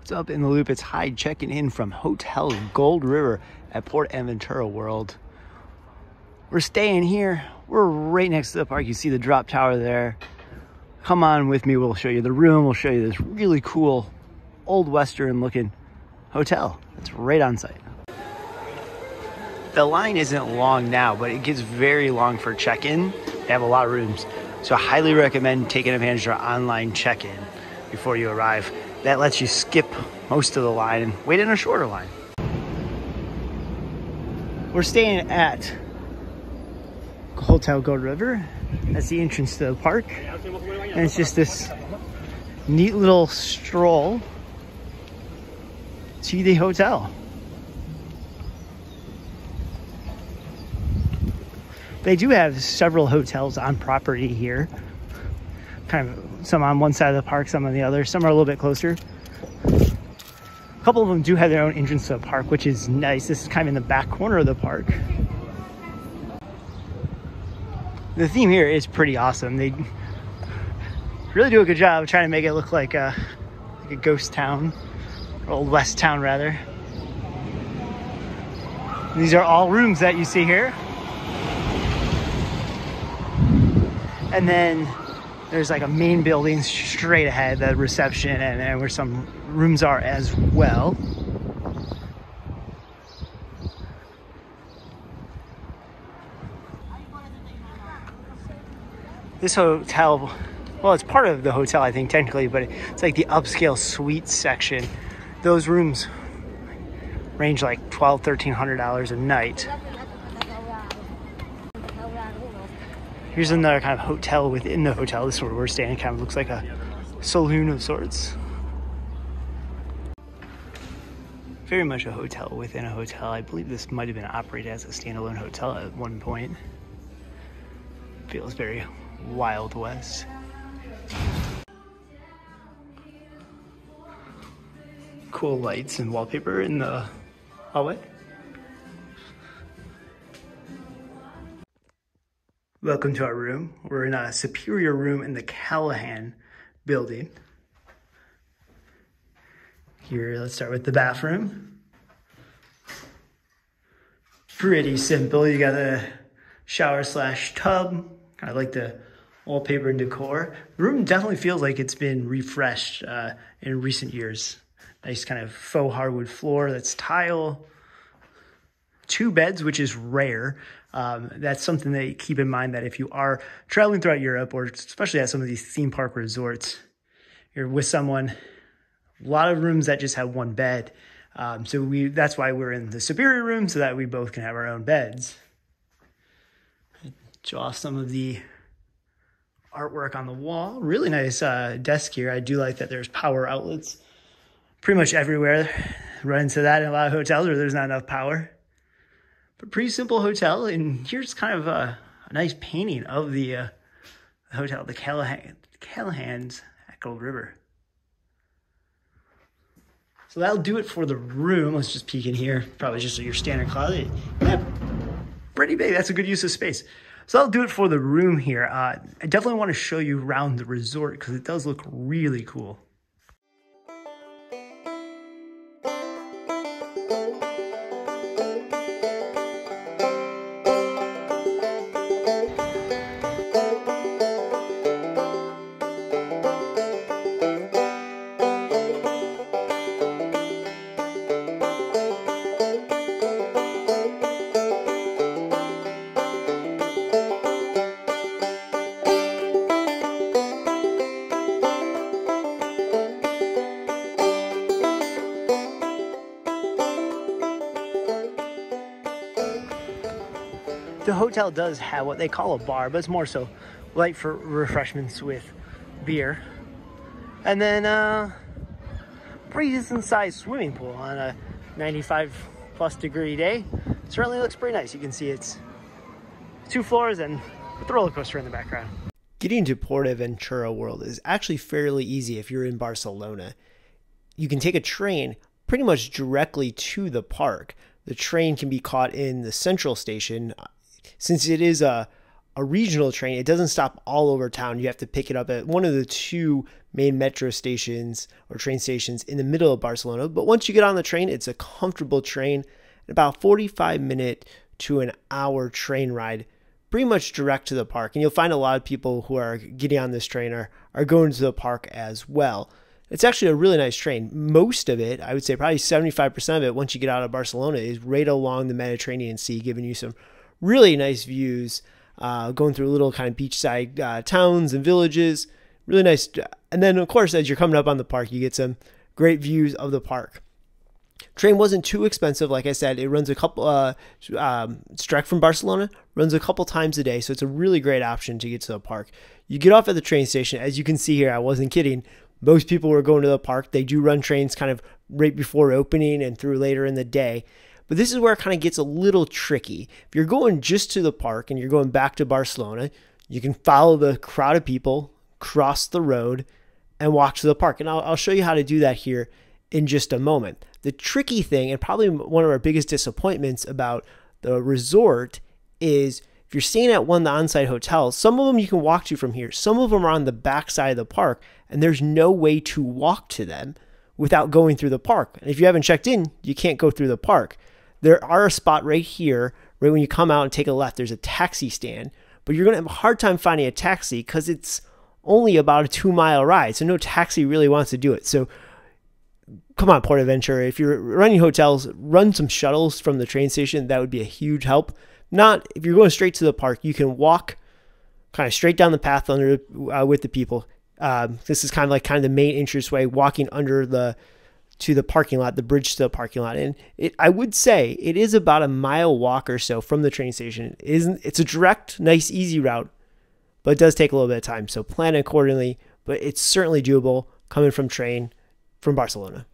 What's up in the loop? It's Hyde checking in from Hotel Gold River at PortAventura World. We're staying here. We're right next to the park. You see the drop tower there. Come on with me. We'll show you the room. We'll show you this really cool old Western looking hotel. It's right on site. The line isn't long now, but it gets very long for check-in. They have a lot of rooms. So I highly recommend taking advantage of our online check-in before you arrive. That lets you skip most of the line and wait in a shorter line. We're staying at Hotel Gold River. That's the entrance to the park. And it's just this neat little stroll to the hotel. They do have several hotels on property here. Kind of some on one side of the park, some on the other. Some are a little bit closer. A couple of them do have their own entrance to the park, which is nice. This is kind of in the back corner of the park. The theme here is pretty awesome. They really do a good job of trying to make it look like a ghost town, or Old West town rather. These are all rooms that you see here. And then there's like a main building straight ahead, the reception, and where some rooms are as well. This hotel, well, it's part of the hotel, I think, technically, but it's like the upscale suite section. Those rooms range like $1,200, $1,300 a night. Here's another kind of hotel within the hotel. This is where we're staying. It kind of looks like a saloon of sorts. Very much a hotel within a hotel. I believe this might have been operated as a standalone hotel at one point. Feels very Wild West. Cool lights and wallpaper in the hallway. Welcome to our room. We're in a superior room in the Callahan building. Here, let's start with the bathroom. Pretty simple. You got a shower / tub. I like the wallpaper and decor. The room definitely feels like it's been refreshed in recent years. Nice kind of faux hardwood floor that's tile. 2 beds, which is rare. That's something that you keep in mind, that if you are traveling throughout Europe, or especially at some of these theme park resorts, you're with someone, a lot of rooms that just have 1 bed. That's why we're in the superior room, so that we both can have our own beds. Show off some of the artwork on the wall. Really nice desk here. I do like that there's power outlets pretty much everywhere. Run into that in a lot of hotels where there's not enough power. But pretty simple hotel, and here's kind of a nice painting of the hotel, the Callahans at Gold River. So that'll do it for the room. Let's just peek in here. Probably just your standard closet. Yeah, pretty big. That's a good use of space. So that'll do it for the room here. I definitely want to show you around the resort because it does look really cool. The hotel does have what they call a bar, but it's more so light for refreshments with beer. And then pretty decent sized swimming pool on a 95+ degree day. It certainly looks pretty nice. You can see it's 2 floors and a roller coaster in the background. Getting to PortAventura World is actually fairly easy if you're in Barcelona. You can take a train pretty much directly to the park. The train can be caught in the central station. Since it is a a regional train, it doesn't stop all over town. You have to pick it up at one of the two main metro stations or train stations in the middle of Barcelona. But once you get on the train, it's a comfortable train, about 45-minute to an hour train ride, pretty much direct to the park. And you'll find a lot of people who are getting on this train are going to the park as well. It's actually a really nice train. Most of it, I would say probably 75% of it, once you get out of Barcelona, is right along the Mediterranean Sea, giving you some really nice views, going through little kind of beachside towns and villages. Really nice. And then, of course, as you're coming up on the park, you get some great views of the park. Train wasn't too expensive. Like I said, it runs a couple, direct from Barcelona, runs a couple times a day. So it's a really great option to get to the park. You get off at the train station. As you can see here, I wasn't kidding. Most people were going to the park. They do run trains kind of right before opening and through later in the day. But this is where it kind of gets a little tricky. If you're going just to the park and you're going back to Barcelona, you can follow the crowd of people, cross the road, and walk to the park. And I'll show you how to do that here in just a moment. The tricky thing, and probably one of our biggest disappointments about the resort, is if you're staying at one of the on-site hotels, some of them you can walk to from here. Some of them are on the back side of the park, and there's no way to walk to them without going through the park. And if you haven't checked in, you can't go through the park. There are a spot right here, right when you come out and take a left, there's a taxi stand, but you're going to have a hard time finding a taxi because it's only about a 2-mile ride. So no taxi really wants to do it. So come on, PortAventura, if you're running hotels, run some shuttles from the train station. That would be a huge help. Not if you're going straight to the park, you can walk kind of straight down the path under with the people. This is kind of the main entrance way, walking under to the parking lot, the bridge to the parking lot. And I would say it is about a mile walk or so from the train station. It's a direct, nice, easy route, but it does take a little bit of time. So plan accordingly, but it's certainly doable coming from Barcelona.